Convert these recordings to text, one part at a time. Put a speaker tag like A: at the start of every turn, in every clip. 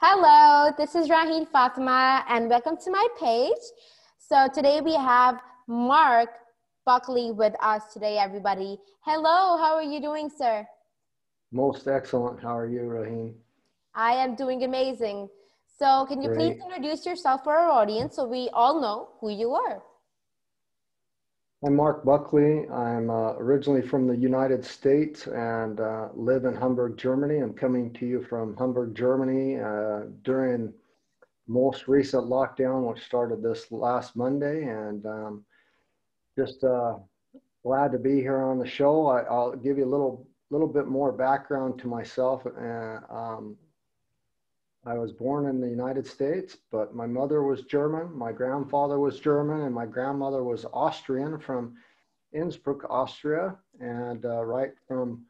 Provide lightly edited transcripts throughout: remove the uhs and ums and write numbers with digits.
A: Hello, this is Raheen Fatima and welcome to my page. So today we have Marc Buckley with us today, everybody. Hello, how are you doing, sir?
B: Most excellent. How are you, Raheen?
A: I am doing amazing. So can you please
B: Great.
A: introduce yourself for our audience so we all know who you are?
B: I'm Marc Buckley. I'm originally from the United States and live in Hamburg, Germany. I'm coming to you from Hamburg, Germany during most recent lockdown, which started this last Monday. And just glad to be here on the show. I'll give you a little bit more background to myself. I was born in the United States, but my mother was German, my grandfather was German, and my grandmother was Austrian from Innsbruck, Austria. And right from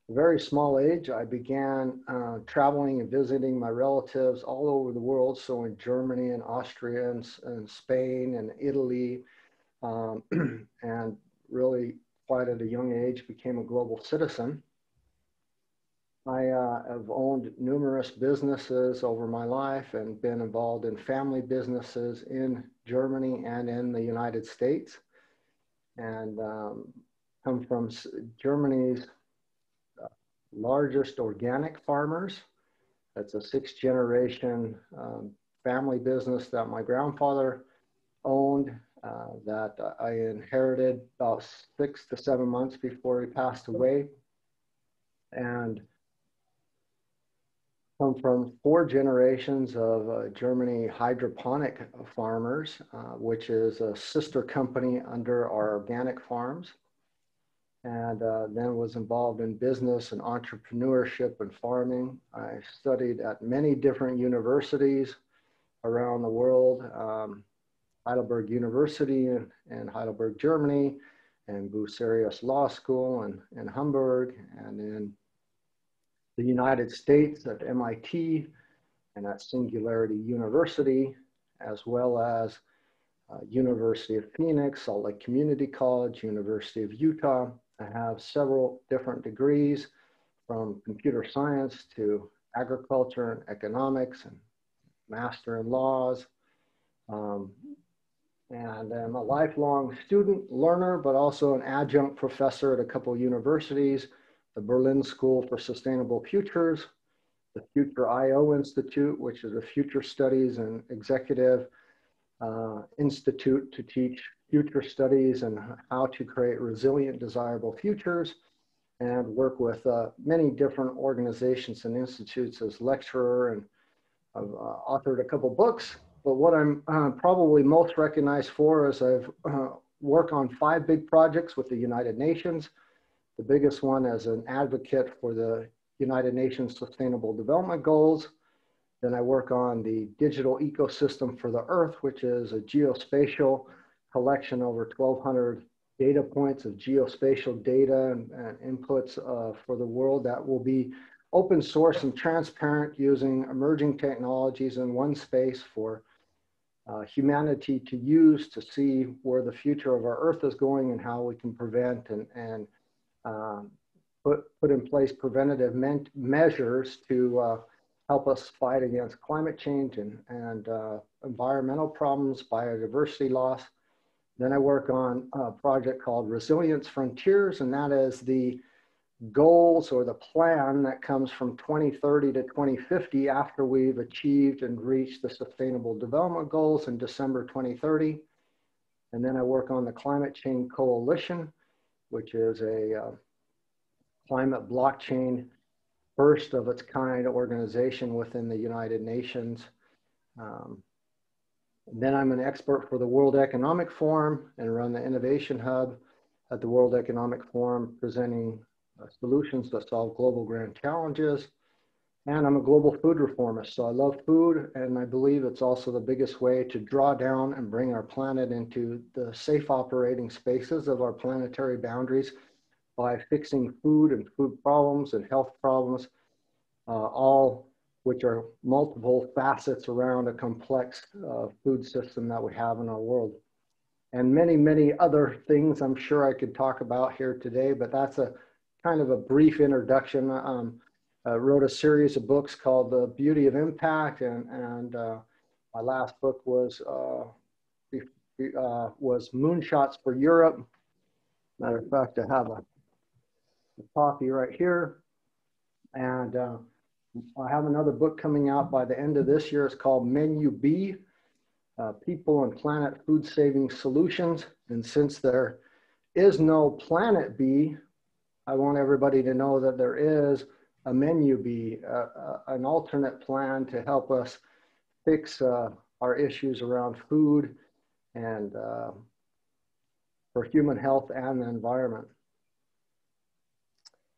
B: a very small age, I began traveling and visiting my relatives all over the world. So in Germany and Austria and Spain and Italy, and really quite at a young age became a global citizen. I have owned numerous businesses over my life and been involved in family businesses in Germany and in the United States, and come from Germany's largest organic farmers. That's a sixth generation family business that my grandfather owned that I inherited about 6 to 7 months before he passed away. And come from 4 generations of Germany hydroponic farmers, which is a sister company under our organic farms. And then was involved in business and entrepreneurship and farming. I studied at many different universities around the world, Heidelberg University in Heidelberg, Germany, and Bucerius Law School in Hamburg, and in the United States at MIT and at Singularity University, as well as University of Phoenix, Salt Lake Community College, University of Utah. I have several different degrees from computer science to agriculture and economics and master in laws. And I'm a lifelong student, learner, but also an adjunct professor at a couple universities, the Berlin School for Sustainable Futures, the Future IO Institute, which is a future studies and executive institute to teach future studies and how to create resilient, desirable futures, and work with many different organizations and institutes as lecturer, and I've authored a couple books. But what I'm probably most recognized for is I've worked on 5 big projects with the United Nations. The biggest one as an advocate for the United Nations Sustainable Development Goals. Then I work on the digital ecosystem for the Earth, which is a geospatial collection over 1,200 data points of geospatial data and inputs for the world that will be open source and transparent using emerging technologies in one space for humanity to use to see where the future of our Earth is going and how we can prevent and put in place preventative measures to help us fight against climate change and environmental problems, biodiversity loss. Then I work on a project called Resilience Frontiers, and that is the goals or the plan that comes from 2030 to 2050 after we've achieved and reached the Sustainable Development Goals in December 2030. And then I work on the Climate Change Coalition, which is a climate blockchain, first of its kind organization within the United Nations. Then I'm an expert for the World Economic Forum and run the Innovation Hub at the World Economic Forum, presenting solutions that solve global grand challenges. And I'm a global food reformist. So I love food, and I believe it's also the biggest way to draw down and bring our planet into the safe operating spaces of our planetary boundaries by fixing food and food problems and health problems, all which are multiple facets around a complex food system that we have in our world. And many, many other things I'm sure I could talk about here today, but that's a kind of a brief introduction. wrote a series of books called The Beauty of Impact, and my last book was Moonshots for Europe. Matter of fact, I have a copy right here, and I have another book coming out by the end of this year. It's called Menu B, People and Planet Food Saving Solutions. And since there is no Planet B, I want everybody to know that there is a Menu B, an alternate plan to help us fix our issues around food and for human health and the environment.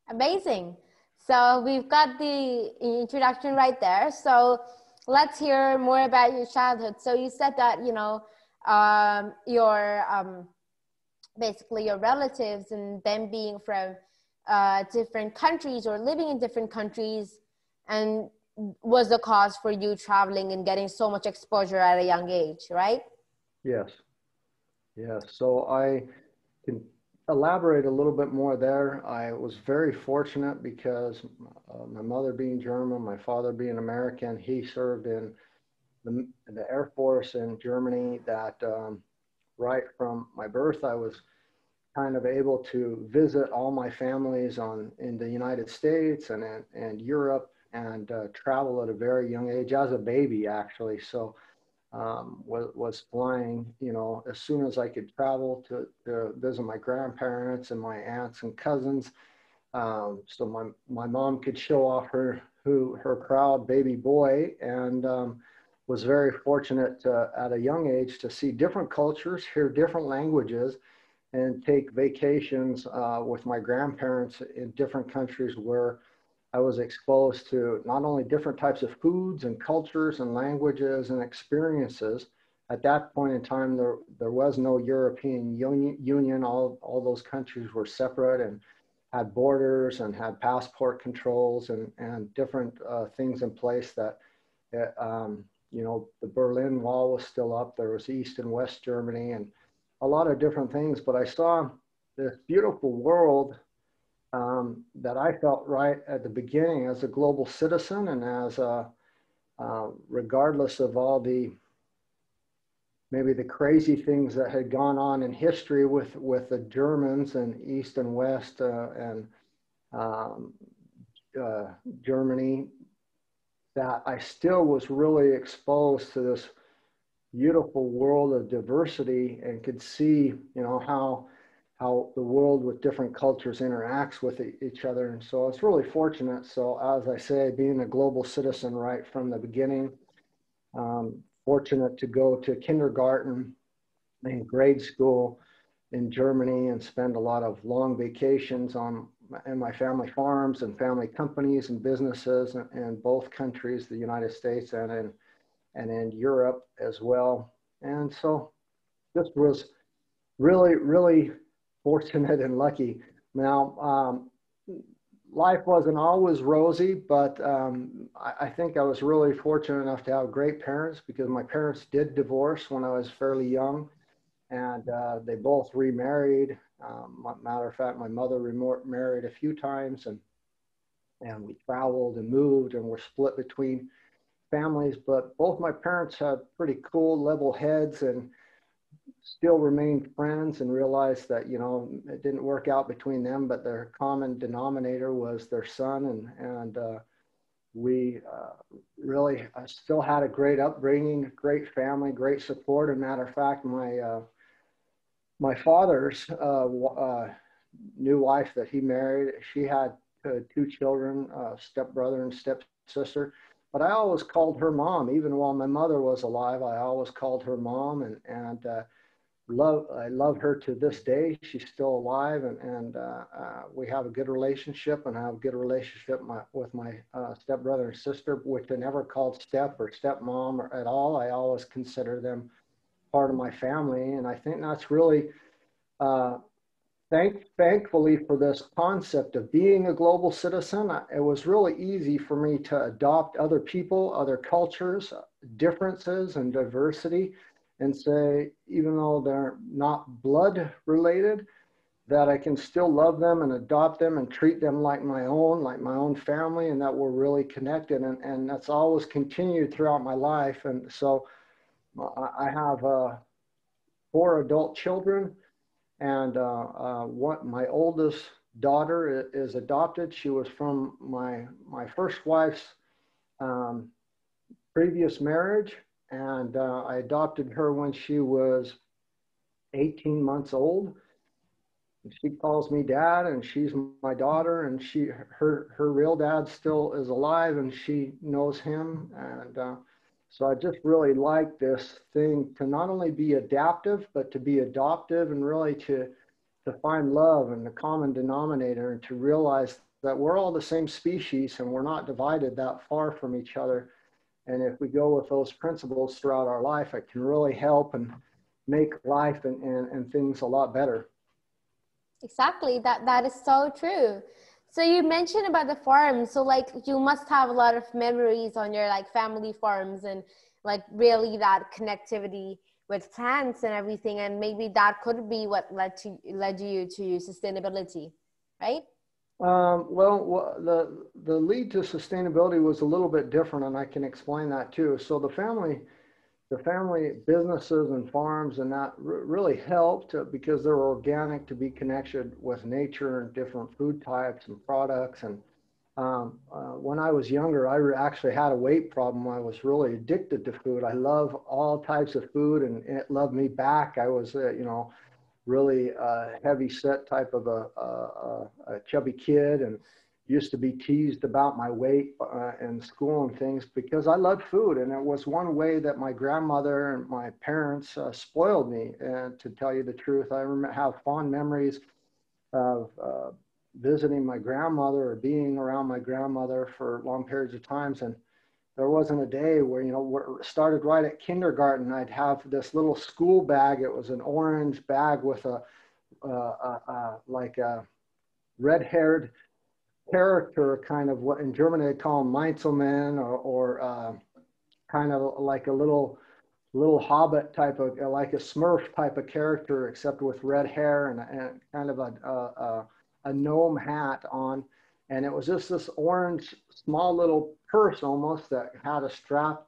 A: Amazing. So we've got the introduction right there. So let's hear more about your childhood. So you said that, you know, basically your relatives and them being from different countries or living in different countries, and was the cause for you traveling and getting so much exposure at a young age, right?
B: Yes. Yes. So I can elaborate a little bit more there. I was very fortunate because my mother being German, my father being American, he served in the Air Force in Germany. That right from my birth, I was kind of able to visit all my families in the United States and Europe, and travel at a very young age as a baby, actually. So was flying, you know, as soon as I could travel to visit my grandparents and my aunts and cousins. So my mom could show off her proud baby boy, and was very fortunate at a young age to see different cultures, hear different languages, and take vacations with my grandparents in different countries where I was exposed to not only different types of foods and cultures and languages and experiences. At that point in time, there was no European Union. All those countries were separate and had borders and had passport controls and different things in place that, you know, the Berlin Wall was still up. There was East and West Germany and a lot of different things. But I saw this beautiful world that I felt right at the beginning as a global citizen, and as regardless of all maybe the crazy things that had gone on in history with the Germans and East and West and Germany, that I still was really exposed to this beautiful world of diversity and could see, you know, how the world with different cultures interacts with each other. And so I was really fortunate. So as I say, being a global citizen right from the beginning, fortunate to go to kindergarten and grade school in Germany and spend a lot of long vacations in my family farms and family companies and businesses in both countries, the United States and in Europe as well. And so this was really, really fortunate and lucky. Now, life wasn't always rosy, but I think I was really fortunate enough to have great parents, because my parents did divorce when I was fairly young, and they both remarried. Matter of fact, my mother remarried a few times, and we traveled and moved and were split between families. But both my parents had pretty cool, level heads and still remained friends, and realized that, you know, it didn't work out between them, but their common denominator was their son. And we really still had a great upbringing, great family, great support. And matter of fact, my father's new wife that he married, she had 2 children, stepbrother and stepsister. But I always called her mom, even while my mother was alive. I always called her mom, and I love her to this day. She's still alive, and we have a good relationship, and I have a good relationship with my stepbrother and sister, which I never called step or stepmom or at all. I always consider them part of my family. And I think that's really, thankfully for this concept of being a global citizen, it was really easy for me to adopt other people, other cultures, differences and diversity, and say, even though they're not blood related, that I can still love them and adopt them and treat them like my own family, and that we're really connected. And that's always continued throughout my life. And so I have 4 adult children, and my oldest daughter is adopted. She was from my first wife's previous marriage, and I adopted her when she was 18 months old. She calls me dad, and she's my daughter, and her real dad still is alive, and she knows him. And so I just really like this thing to not only be adaptive, but to be adoptive, and really to find love and the common denominator, and to realize that we're all the same species and we're not divided that far from each other. And if we go with those principles throughout our life, it can really help and make life and things a lot better.
A: Exactly. That is so true. So you mentioned about the farm. So like you must have a lot of memories on your like family farms, and like really that connectivity with plants and everything. And maybe that could be what led you to sustainability, right?
B: Well, the lead to sustainability was a little bit different, and I can explain that too. So the family businesses and farms and that really helped because they're organic, to be connected with nature and different food types and products. And when I was younger, I actually had a weight problem. I was really addicted to food. I love all types of food, and it loved me back. I was, really heavy set type of a chubby kid, and used to be teased about my weight in school and things because I loved food. And it was one way that my grandmother and my parents spoiled me. And to tell you the truth, I have fond memories of visiting my grandmother or being around my grandmother for long periods of times. And there wasn't a day where, started right at kindergarten, I'd have this little school bag. It was an orange bag with like a red-haired character, kind of what in Germany they call him Mainzelmann, or kind of like a little hobbit type of, like a Smurf type of character, except with red hair and kind of a gnome hat on. And it was just this orange, small little purse almost that had a strap.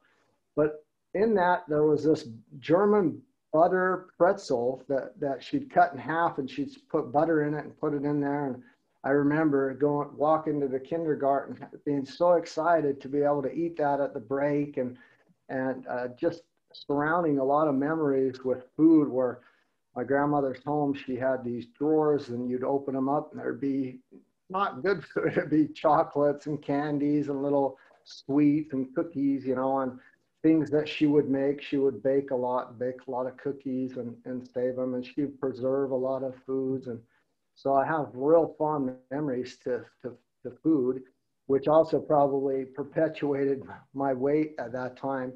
B: But in that, there was this German butter pretzel that she'd cut in half, and she'd put butter in it and put it in there. And I remember walking to the kindergarten, being so excited to be able to eat that at the break, and just surrounding a lot of memories with food. Where my grandmother's home, she had these drawers, and you'd open them up, and there'd be not good food. It'd be chocolates and candies and little sweets and cookies, and things that she would make. She would bake a lot of cookies and save them, and she'd preserve a lot of foods. And so I have real fond memories to food, which also probably perpetuated my weight at that time.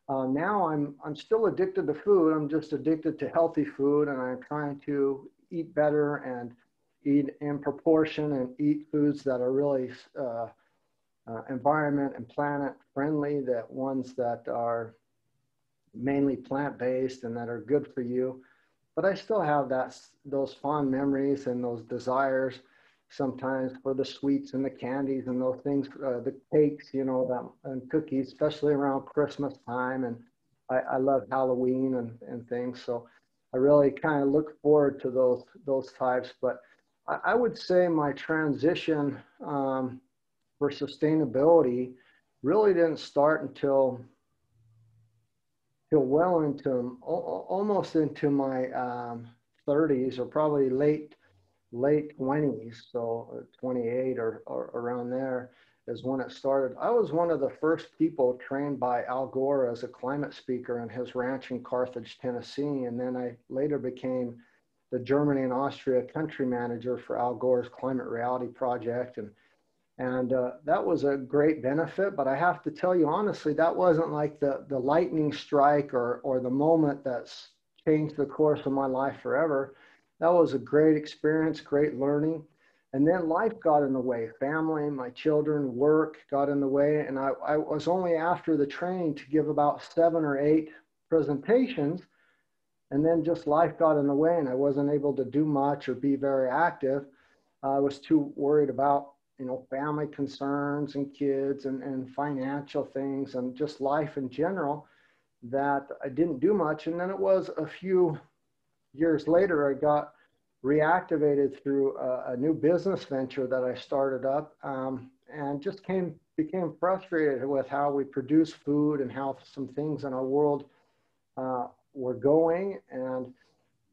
B: Now I'm still addicted to food. I'm just addicted to healthy food, and I'm trying to eat better and eat in proportion, and eat foods that are really environment and planet friendly, that ones that are mainly plant-based and that are good for you. But I still have those fond memories and those desires sometimes for the sweets and the candies and those things, the cakes, and cookies, especially around Christmas time. And I love Halloween and things. So I really kind of look forward to those types. But I would say my transition for sustainability really didn't start until well into almost into my 30s, or probably late 20s. So 28 or around there is when it started. I was one of the first people trained by Al Gore as a climate speaker in his ranch in Carthage, Tennessee. And then I later became the Germany and Austria country manager for Al Gore's Climate Reality Project. And that was a great benefit. But I have to tell you honestly, that wasn't like the lightning strike or the moment that's changed the course of my life forever. That was a great experience, great learning. And then life got in the way. Family, my children, work got in the way. And I was only after the training to give about 7 or 8 presentations And then just life got in the way and I wasn't able to do much or be very active. I was too worried about, you know, family concerns and kids and financial things and just life in general, that I didn't do much. And then it was a few years later, I got reactivated through a new business venture that I started up, and just became frustrated with how we produce food and how some things in our world were going, and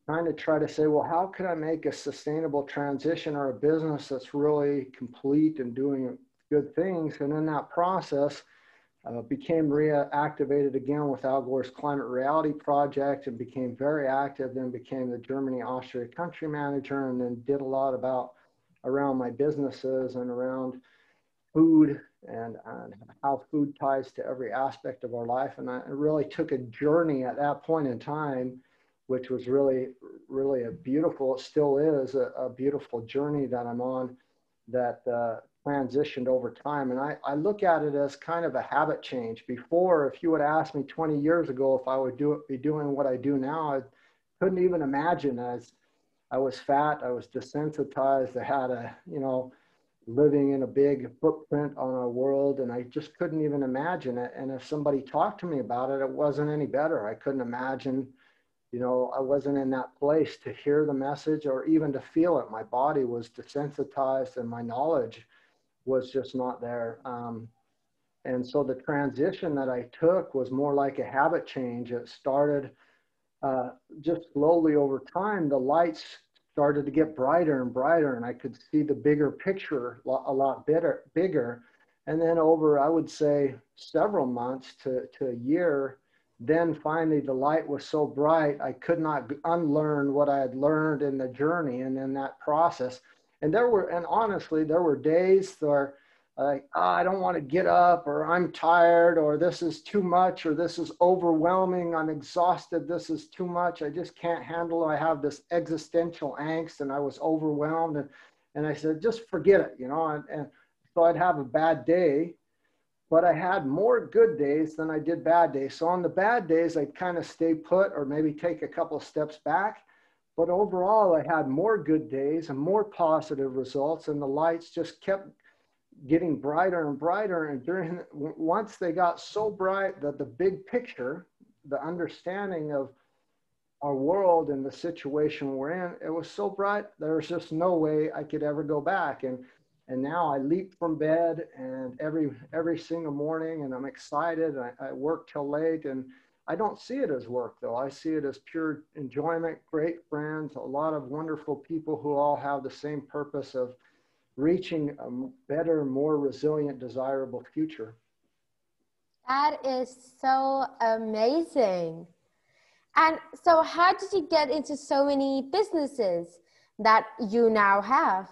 B: trying to try to say, well, how can I make a sustainable transition or a business that's really complete and doing good things? And in that process, became reactivated again with Al Gore's Climate Reality Project and became very active, then became the Germany, Austria country manager, and then did a lot around my businesses and around food and how food ties to every aspect of our life. And I really took a journey at that point in time, which was really, really a beautiful, it still is a beautiful journey that I'm on, that transitioned over time. And I look at it as kind of a habit change. Before, if you would ask me 20 years ago if I would be doing what I do now, I couldn't even imagine. As I was fat, I was desensitized, I had living in a big footprint on our world, and I just couldn't even imagine it. And if somebody talked to me about it, it wasn't any better. I couldn't imagine, I wasn't in that place to hear the message or even to feel it. My body was desensitized and my knowledge was just not there. And so the transition that I took was more like a habit change. It started just slowly over time. The lights started to get brighter and brighter, and I could see the bigger picture a lot bigger. And then over, I would say, several months to a year, then finally the light was so bright, I could not unlearn what I had learned in the journey and in that process. And honestly, there were days where like, I don't want to get up, or I'm tired, or this is too much, or this is overwhelming, I'm exhausted, this is too much, I just can't handle it. I have this existential angst and I was overwhelmed. And I said, just forget it, and so I'd have a bad day, but I had more good days than I did bad days. So on the bad days, I'd kind of stay put or maybe take a couple of steps back. But overall, I had more good days and more positive results, and the lights just kept getting brighter and brighter. And once they got so bright that the big picture, the understanding of our world and the situation we're in, it was so bright, there was just no way I could ever go back. And now I leap from bed and every single morning, and I'm excited. I work till late, and I don't see it as work though. I see it as pure enjoyment, great friends, a lot of wonderful people who all have the same purpose of reaching a better, more resilient, desirable future.
A: That is so amazing. And so how did you get into so many businesses that you now have?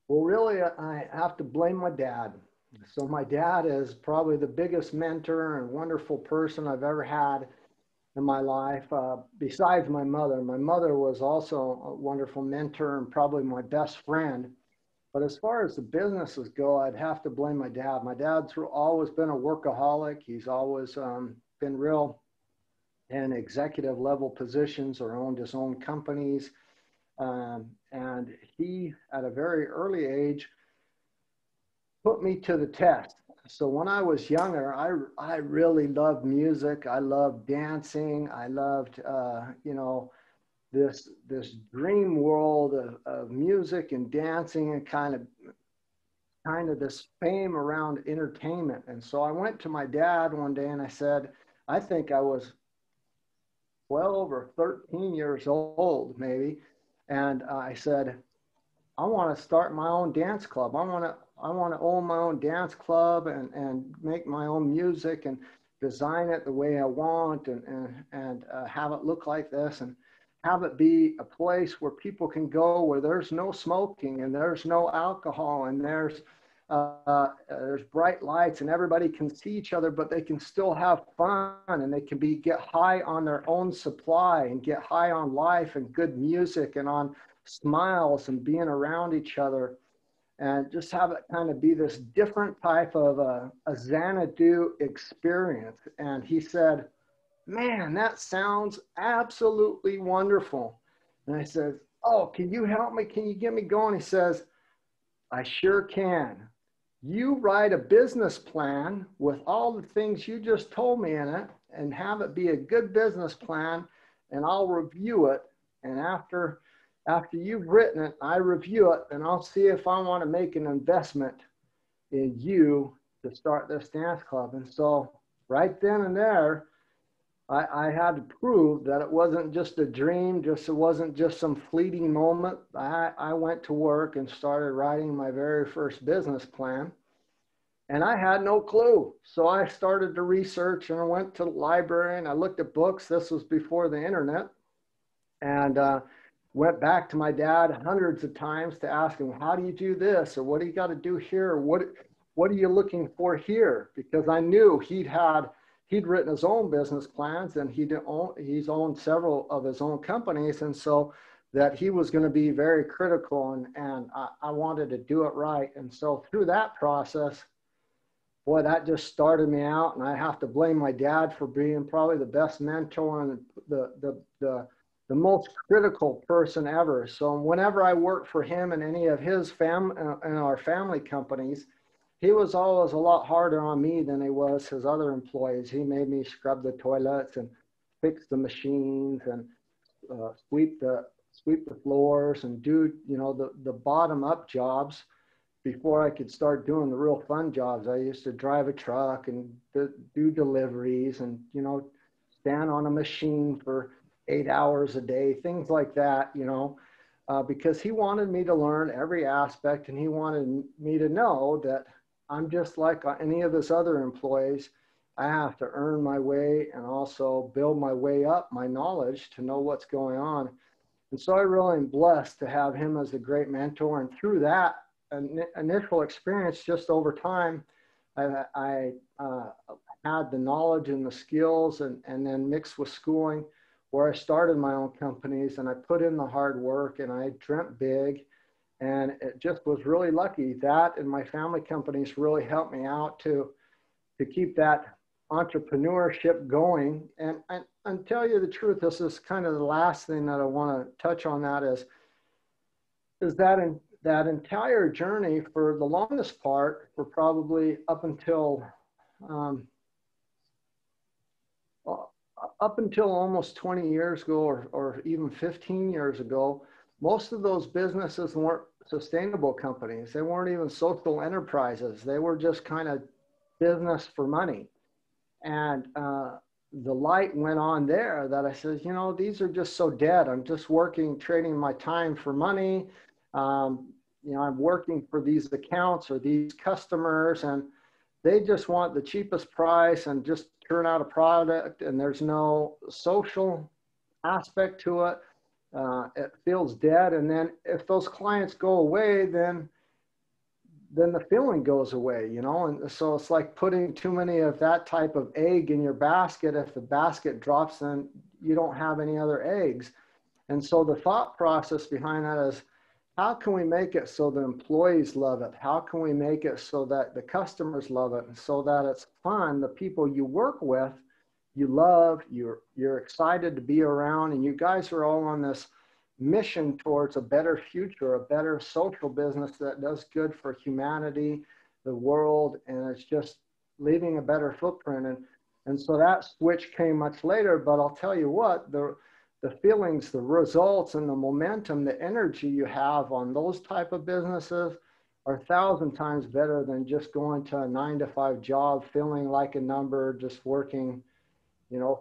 B: Well, really, I have to blame my dad. So my dad is probably the biggest mentor and wonderful person I've ever had in my life, besides my mother. My mother was also a wonderful mentor and probably my best friend. But as far as the businesses go, I'd have to blame my dad. My dad's always been a workaholic. He's always been real in executive level positions or owned his own companies. And he, at a very early age, put me to the test. So when I was younger, I really loved music. I loved dancing. I loved, this dream world of music and dancing and kind of this fame around entertainment. And so I went to my dad one day and I said, I think I was well over 13 years old, maybe. And I said, I want to start my own dance club. I want to own my own dance club and make my own music and design it the way I want and have it look like this and have it be a place where people can go where there's no smoking and there's no alcohol and there's bright lights and everybody can see each other, but they can still have fun and they can get high on their own supply and get high on life and good music and on smiles and being around each other, and just have it kind of be this different type of a Xanadu experience. And he said, man, that sounds absolutely wonderful. And I said, oh, can you help me? Can you get me going? He says, I sure can. You write a business plan with all the things you just told me in it and have it be a good business plan, and I'll review it. And after you've written it, I review it, and I'll see if I want to make an investment in you to start this dance club. And so right then and there, I had to prove that it wasn't just a dream, it wasn't just some fleeting moment. I went to work and started writing my very first business plan, and I had no clue. So I started to research, and I went to the library and I looked at books. This was before the internet, and went back to my dad hundreds of times to ask him, how do you do this? Or what do you got to do here? Or what are you looking for here? Because I knew he'd written his own business plans, and he's owned several of his own companies. And so that he was going to be very critical, and I wanted to do it right. And so through that process, boy, that just started me out. And I have to blame my dad for being probably the best mentor and the most critical person ever. So whenever I worked for him in any of his in our family companies, he was always a lot harder on me than he was his other employees. He made me scrub the toilets and fix the machines and sweep the floors and do, the bottom up jobs before I could start doing the real fun jobs. I used to drive a truck and do deliveries and, stand on a machine for 8 hours a day, things like that, because he wanted me to learn every aspect, and he wanted me to know that I'm just like any of his other employees. I have to earn my way and also build my way up, my knowledge to know what's going on. And so I really am blessed to have him as a great mentor. And through that initial experience, just over time, I had the knowledge and the skills, and then mixed with schooling, where I started my own companies, and I put in the hard work, and I dreamt big. And it just was really lucky. That and my family companies really helped me out to keep that entrepreneurship going. And tell you the truth, this is kind of the last thing that I want to touch on, that is that entire journey, for the longest part, for probably up until almost 20 years ago, or even 15 years ago, most of those businesses weren't sustainable companies. They weren't even social enterprises. They were just kind of business for money. And the light went on there that I said, these are just so dead. I'm just working, trading my time for money. I'm working for these accounts or these customers, and they just want the cheapest price and just turn out a product, and there's no social aspect to it. It feels dead. And then if those clients go away, then the feeling goes away, and so it's like putting too many of that type of egg in your basket. If the basket drops, then you don't have any other eggs. And so the thought process behind that is, how can we make it so the employees love it? How can we make it so that the customers love it, and so that it's fun? The people you work with, you love, you're excited to be around, and you guys are all on this mission towards a better future, a better social business that does good for humanity, the world, and it's just leaving a better footprint. And so that switch came much later, but I'll tell you what, the feelings, the results, and the momentum, the energy you have on those type of businesses are 1,000 times better than just going to a 9-to-5 job, feeling like a number, just working,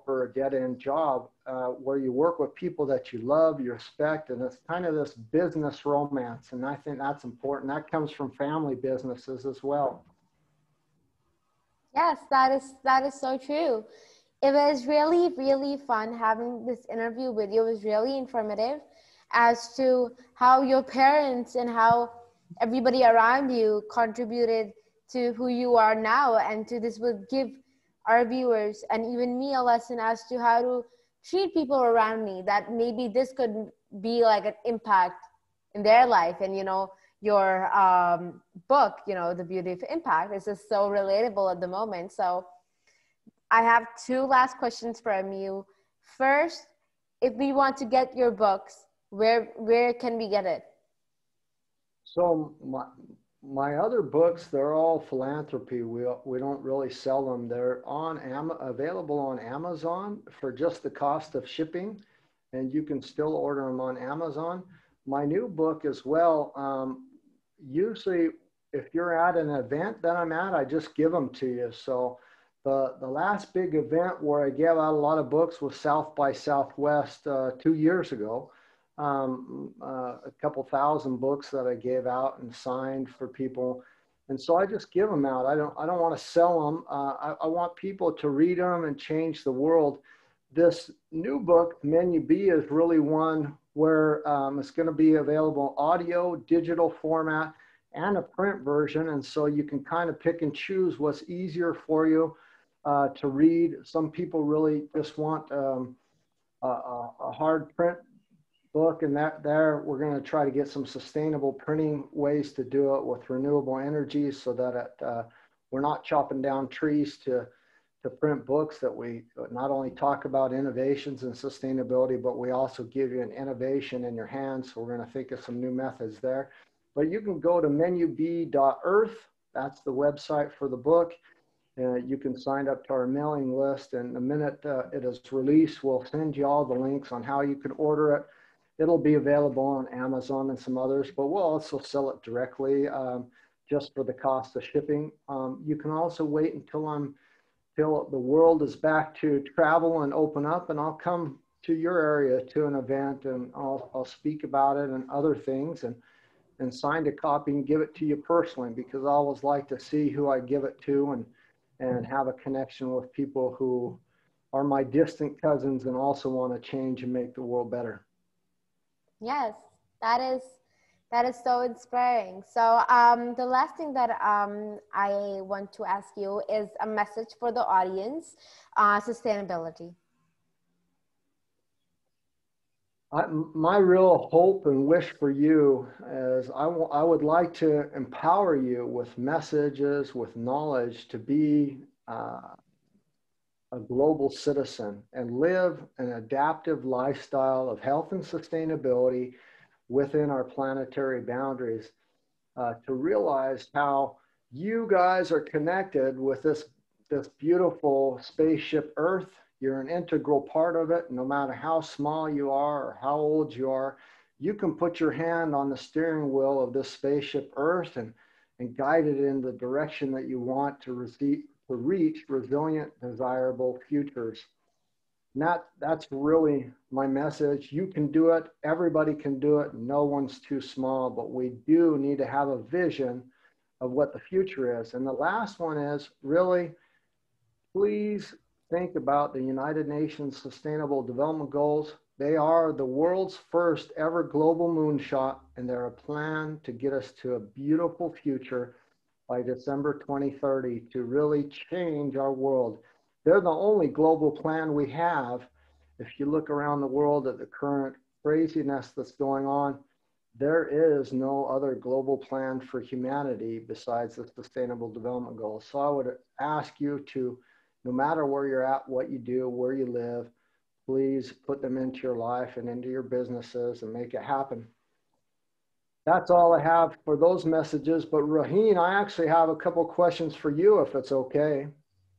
B: for a dead-end job, where you work with people that you love, you respect, and it's kind of this business romance. And I think that's important. That comes from family businesses as well.
A: Yes, that is so true. It was really, really fun having this interview with you. It was really informative as to how your parents and how everybody around you contributed to who you are now. And this would give our viewers and even me a lesson as to how to treat people around me, that maybe this could be like an impact in their life. And, your book, The Beauty of Impact, is just so relatable at the moment. So I have two last questions from you. First, if we want to get your books, where can we get it?
B: So my other books, they're all philanthropy. We don't really sell them. They're available on Amazon for just the cost of shipping, and you can still order them on Amazon. My new book as well, usually if you're at an event that I'm at, I just give them to you. So the last big event where I gave out a lot of books was South by Southwest 2 years ago. A couple thousand books that I gave out and signed for people. And so I just give them out. I don't want to sell them. I want people to read them and change the world. This new book, Menu B, is really one where it's going to be available audio, digital format, and a print version. And so you can kind of pick and choose what's easier for you to read. Some people really just want a hard print book, and there we're going to try to get some sustainable printing ways to do it with renewable energy, so that we're not chopping down trees to print books, that we not only talk about innovations and sustainability, but we also give you an innovation in your hands. So we're going to think of some new methods there. But you can go to menub.earth. That's the website for the book. You can sign up to our mailing list, and the minute it is released, we'll send you all the links on how you can order it. It'll be available on Amazon and some others, but we'll also sell it directly just for the cost of shipping. You can also wait until the world is back to travel and open up, and I'll come to your area to an event, and I'll speak about it and other things, and sign a copy and give it to you personally, because I always like to see who I give it to, and have a connection with people who are my distant cousins and also want to change and make the world better.
A: Yes, that is so inspiring. So the last thing that I want to ask you is a message for the audience, sustainability.
B: My real hope and wish for you is I would like to empower you with messages, with knowledge, to be a global citizen and live an adaptive lifestyle of health and sustainability within our planetary boundaries, to realize how you guys are connected with this beautiful spaceship Earth. You're an integral part of it. No matter how small you are or how old you are, you can put your hand on the steering wheel of this spaceship Earth and guide it in the direction that you want to reach resilient, desirable futures. And that's really my message. You can do it. Everybody can do it. No one's too small, but we do need to have a vision of what the future is. And the last one is really, please think about the United Nations Sustainable Development Goals. They are the world's first ever global moonshot, and they're a plan to get us to a beautiful future by December 2030 to really change our world. They're the only global plan we have. If you look around the world at the current craziness that's going on, there is no other global plan for humanity besides the Sustainable Development Goals. So I would ask you to, no matter where you're at, what you do, where you live, please put them into your life and into your businesses and make it happen. That's all I have for those messages. But Raheen, I actually have a couple questions for you, if it's okay.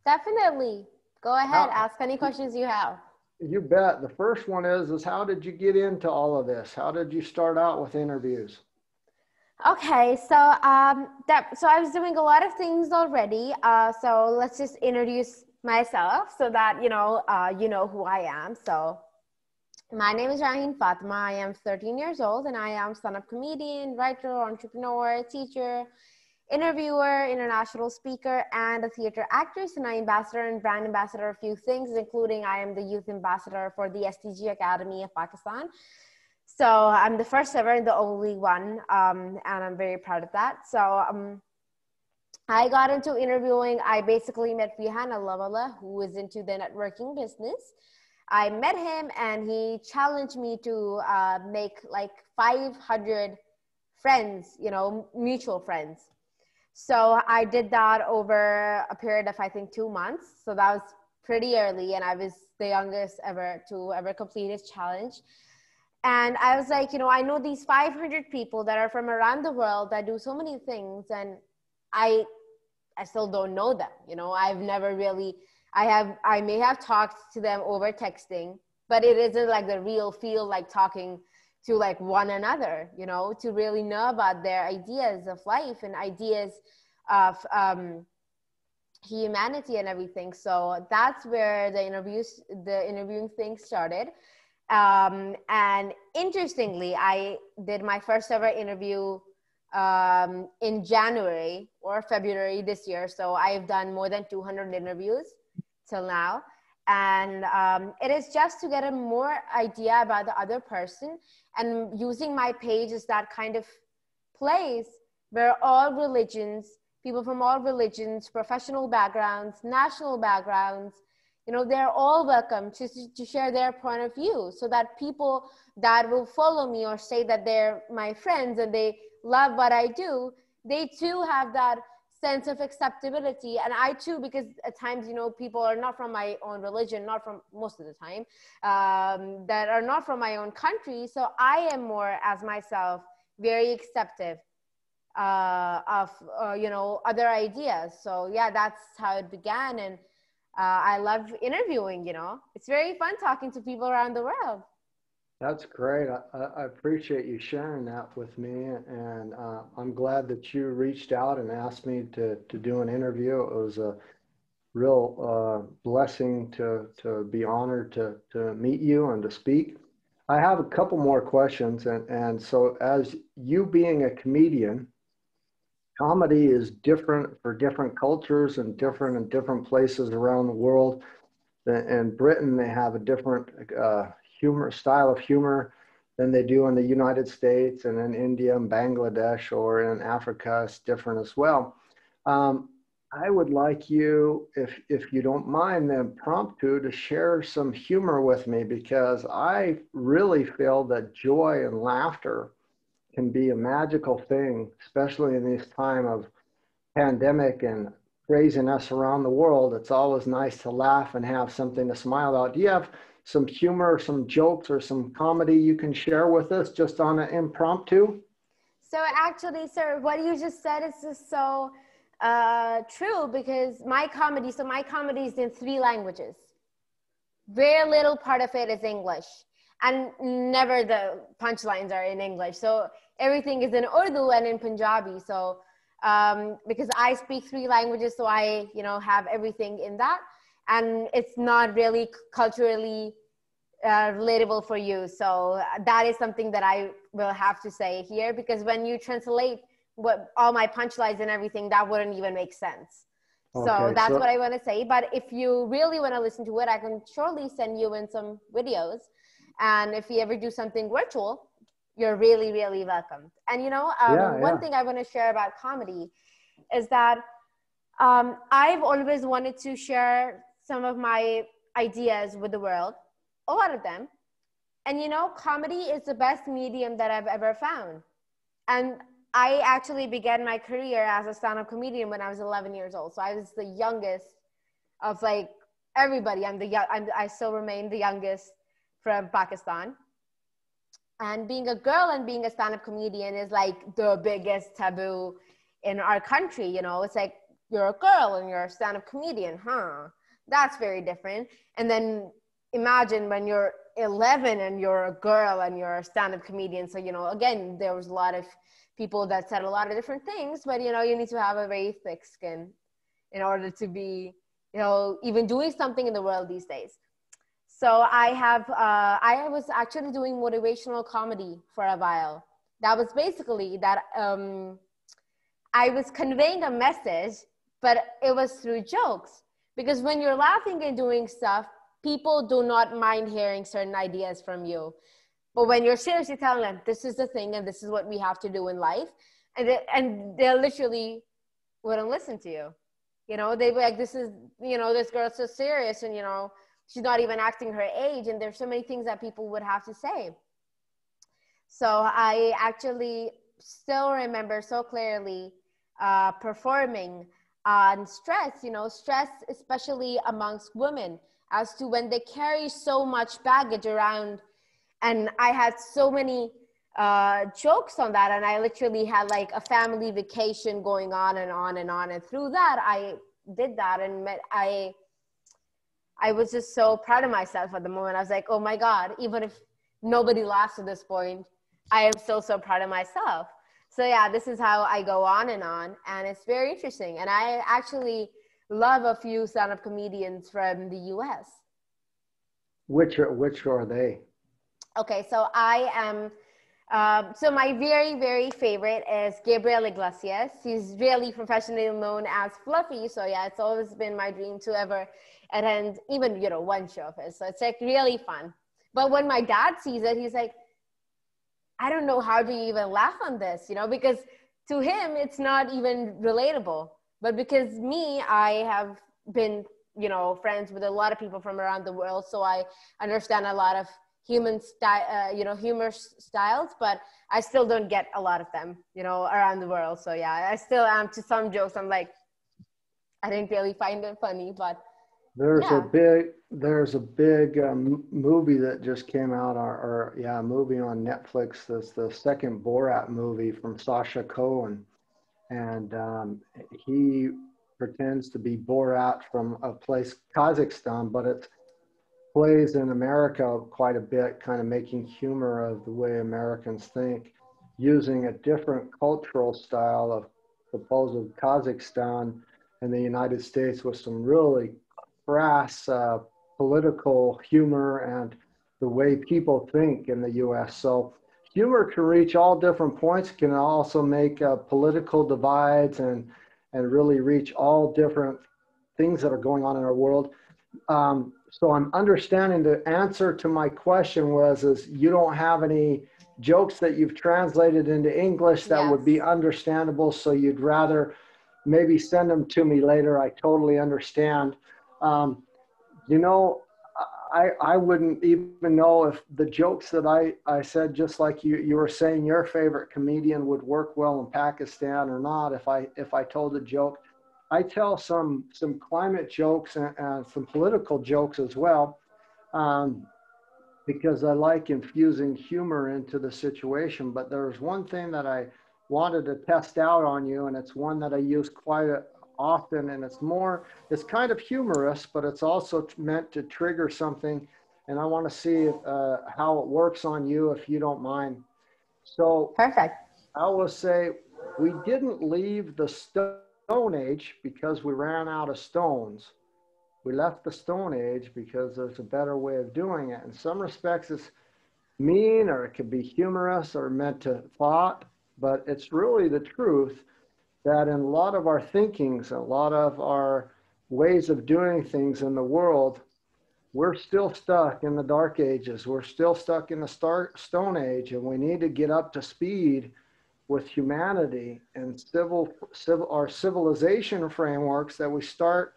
A: Definitely. Go ahead. Ask any questions you have.
B: You bet. The first one is how did you get into all of this? How did you start out with interviews?
A: Okay, so so I was doing a lot of things already. So let's just introduce myself so that you know who I am. So my name is Raheen Fatma. I am 13 years old, and I am stand-up comedian, writer, entrepreneur, teacher, interviewer, international speaker, and a theater actress. And I ambassador and brand ambassador a few things, including I am the youth ambassador for the STG Academy of Pakistan. So I'm the first ever and the only one, and I'm very proud of that. So I got into interviewing. I basically met Rihan Alawala, who is into the networking business. I met him, and he challenged me to make like 500 friends, mutual friends. So I did that over a period of, I think, 2 months. So that was pretty early, and I was the youngest ever to ever complete this challenge. And I was like, you know, I know these 500 people that are from around the world that do so many things, and I still don't know them. You know, I've never really, I may have talked to them over texting, but it isn't like the real feel like talking to like one another, you know, to really know about their ideas of life and ideas of humanity and everything. So that's where the interviewing thing started. And interestingly, I did my first ever interview in January or February this year. So I've done more than 200 interviews till now. And it is just to get a more idea about the other person, and using my page as that kind of place where all religions, people from all religions, professional backgrounds, national backgrounds, you know, they're all welcome to share their point of view, so that people that will follow me or say that they're my friends and they love what I do, they too have that sense of acceptability. And I too, because at times, you know, people are not from my own religion, not from most of the time, that are not from my own country. So I am more as myself, very acceptive of, you know, other ideas. So yeah, that's how it began. And I love interviewing, you know, it's very fun talking to people around the world.
B: That's great. I appreciate you sharing that with me, and I'm glad that you reached out and asked me to do an interview. It was a real blessing to be honored to meet you and to speak. I have a couple more questions, and so as you being a comedian, comedy is different for different cultures and different in different places around the world. In Britain, they have a different style of humor than they do in the United States, and in India and Bangladesh or in Africa, it's different as well. I would like you, if you don't mind, the impromptu to share some humor with me, because I really feel that joy and laughter can be a magical thing, especially in this time of pandemic and craziness around the world. It's always nice to laugh and have something to smile about. Do you have some humor, some jokes, or some comedy you can share with us just on an impromptu?
A: So actually, sir, what you just said is just so true, because my comedy is in 3 languages. Very little part of it is English, and never the punchlines are in English. So everything is in Urdu and in Punjabi. So because I speak 3 languages, so I, you know, have everything in that, and it's not really culturally relatable for you. So that is something that I will have to say here, because when you translate what all my punchlines and everything, that wouldn't even make sense. So
B: Okay,
A: that's what I want to say. But if you really want to listen to it, I can surely send you in some videos. And if you ever do something virtual, you're really, really welcome. And, you know, one thing I want to share about comedy is that I've always wanted to share some of my ideas with the world, a lot of them. And, you know, comedy is the best medium that I've ever found. And I actually began my career as a stand-up comedian when I was 11 years old. So I was the youngest of like everybody. I still remain the youngest from Pakistan. And being a girl and being a stand-up comedian is like the biggest taboo in our country. You know, it's like, you're a girl and you're a stand-up comedian, huh? That's very different. And then imagine when you're 11 and you're a girl and you're a stand-up comedian. So, you know, again, there was a lot of people that said a lot of different things, but, you know, you need to have a very thick skin in order to be, you know, even doing something in the world these days. So I was actually doing motivational comedy for a while. That was basically that I was conveying a message, but it was through jokes. Because when you're laughing and doing stuff, people do not mind hearing certain ideas from you. But when you're seriously telling them, this is the thing and this is what we have to do in life, and they literally wouldn't listen to you. You know, they'd be like, this is, you know, this girl's so serious, and, you know, she's not even acting her age. And there's so many things that people would have to say. So I actually still remember so clearly performing on stress, stress, especially amongst women, as to when they carry so much baggage around. And I had so many jokes on that. And I literally had like a family vacation going on and on and on. And through that, I did that and I was just so proud of myself at the moment. I was like, oh my God, even if nobody laughs at this point, I am so, so proud of myself. So yeah, this is how I go on, and it's very interesting. And I actually love a few stand-up comedians from the US.
B: Which are they?
A: Okay, so I am, so my very, very favorite is Gabriel Iglesias. He's really professionally known as Fluffy. So yeah, it's always been my dream to ever attend even, one show of his. So it's like really fun. But when my dad sees it, he's like, I don't know how do you even laugh on this, because to him, it's not even relatable. But because me, I have been, friends with a lot of people from around the world. So I understand a lot of humor styles, but I still don't get a lot of them, around the world. So yeah, I still am to some jokes. I'm like, I didn't really find it funny, but
B: There's
A: yeah.
B: a big movie that just came out, a movie on Netflix. That's the second Borat movie from Sacha Cohen, and he pretends to be Borat from a place, Kazakhstan, but it plays in America quite a bit, kind of making humor of the way Americans think, using a different cultural style of supposed Kazakhstan and the United States with some really crass political humor and the way people think in the US. So humor can reach all different points, it can also make political divides and really reach all different things that are going on in our world. So I'm understanding the answer to my question is you don't have any jokes that you've translated into English that would be understandable, so you'd rather maybe send them to me later. I totally understand. I wouldn't even know if the jokes that I said, just like you were saying your favorite comedian would work well in Pakistan or not. If I told a joke, I tell some climate jokes and some political jokes as well, because I like infusing humor into the situation. But there's one thing that I wanted to test out on you, and it's one that I use quite often, and it's kind of humorous, but it's also meant to trigger something. And I want to see how it works on you, if you don't mind. So
A: Perfect.
B: I will say, we didn't leave the Stone Age because we ran out of stones. We left the Stone Age because there's a better way of doing it. In some respects, it's mean, or it could be humorous or meant to thought, but it's really the truth that in a lot of our thinkings, a lot of our ways of doing things in the world, we're still stuck in the Dark Ages. We're still stuck in the Stone Age, and we need to get up to speed with humanity and our civilization frameworks, that we start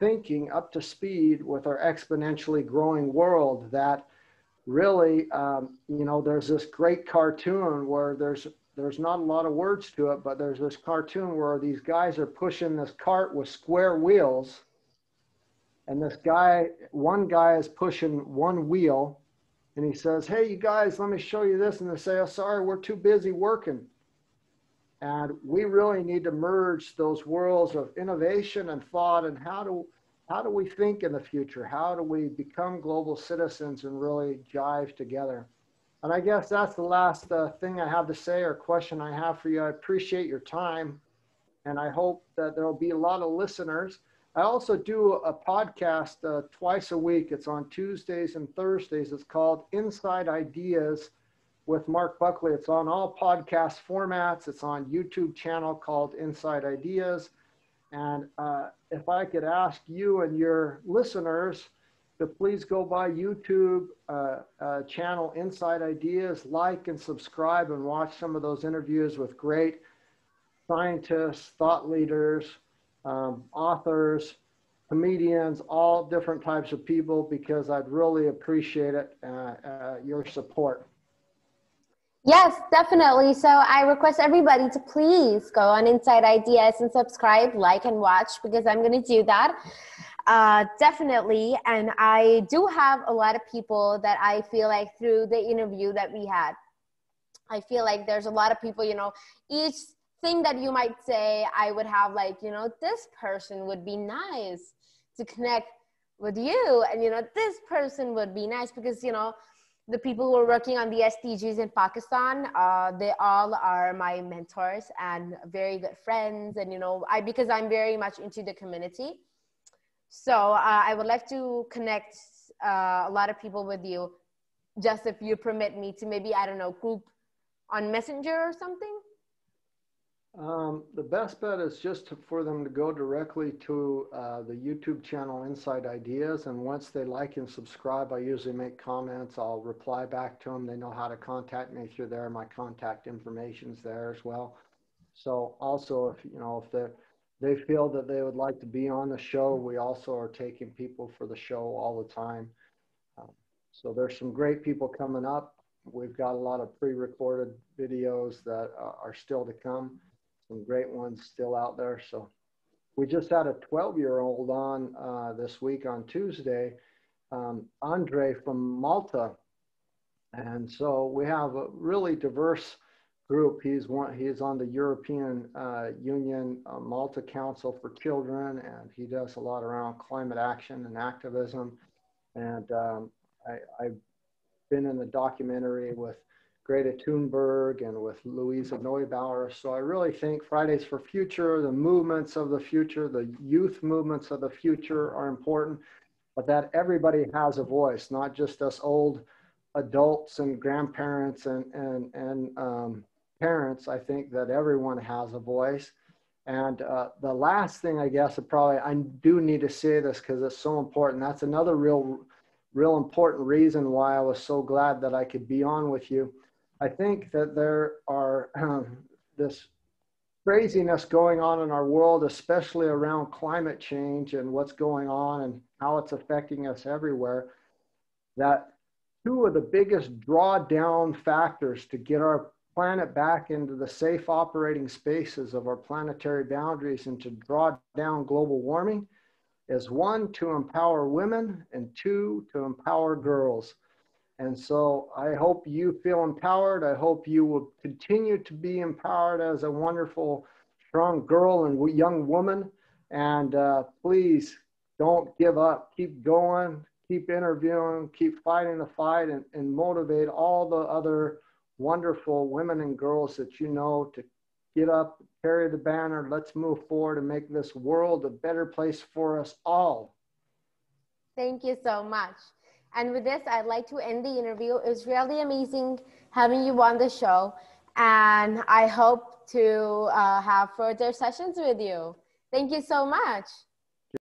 B: thinking up to speed with our exponentially growing world. That really, there's this great cartoon where there's not a lot of words to it, but there's this cartoon where these guys are pushing this cart with square wheels, and one guy is pushing one wheel, and he says, "Hey, you guys, let me show you this." And they say, "Oh, sorry, we're too busy working." And we really need to merge those worlds of innovation and thought, and how do we think in the future? How do we become global citizens and really jive together? And I guess that's the last thing I have to say, or question I have for you. I appreciate your time, and I hope that there will be a lot of listeners. I also do a podcast twice a week. It's on Tuesdays and Thursdays. It's called Inside Ideas with Marc Buckley. It's on all podcast formats. It's on YouTube channel called Inside Ideas. And if I could ask you and your listeners to please go by YouTube channel Inside Ideas, like and subscribe, and watch some of those interviews with great scientists, thought leaders, authors, comedians, all different types of people, because I'd really appreciate it, your support.
A: Yes, definitely. So I request everybody to please go on Inside Ideas and subscribe, like, and watch, because I'm going to do that. Definitely. And I do have a lot of people that I feel like through the interview that we had, I feel like there's a lot of people, each thing that you might say, I would have like, this person would be nice to connect with you. And, this person would be nice because, the people who are working on the SDGs in Pakistan, they all are my mentors and very good friends. And, because I'm very much into the community. So I would like to connect a lot of people with you, just if you permit me to maybe, I don't know, group on Messenger or something?
B: The best bet is just for them to go directly to the YouTube channel Inside Ideas. And once they like and subscribe, I usually make comments. I'll reply back to them. They know how to contact me through there. My contact information's there as well. So also, if they feel that they would like to be on the show, we also are taking people for the show all the time. So there's some great people coming up. We've got a lot of pre-recorded videos that are still to come. Some great ones still out there. So we just had a 12-year-old on this week on Tuesday, Andre from Malta. And so we have a really diverse group. He's on the European Union Malta Council for Children, and he does a lot around climate action and activism. And I've been in the documentary with Greta Thunberg and with Louisa Neubauer. So I really think Fridays for Future, the movements of the future, the youth movements of the future are important, but that everybody has a voice, not just us old adults and grandparents and parents. I think that everyone has a voice. And the last thing, I guess, I do need to say this because it's so important. That's another real important reason why I was so glad that I could be on with you. I think that there are this craziness going on in our world, especially around climate change and what's going on and how it's affecting us everywhere, that two of the biggest drawdown factors to get our planet back into the safe operating spaces of our planetary boundaries and to draw down global warming is one, to empower women, and two, to empower girls. And so I hope you feel empowered. I hope you will continue to be empowered as a wonderful, strong girl and young woman. And please don't give up. Keep going, keep interviewing, keep fighting the fight, and motivate all the other wonderful women and girls that you know to get up, carry the banner. Let's move forward and make this world a better place for us all.
A: Thank you so much. And with this, I'd like to end the interview. It was really amazing having you on the show. And I hope to have further sessions with you. Thank you so much.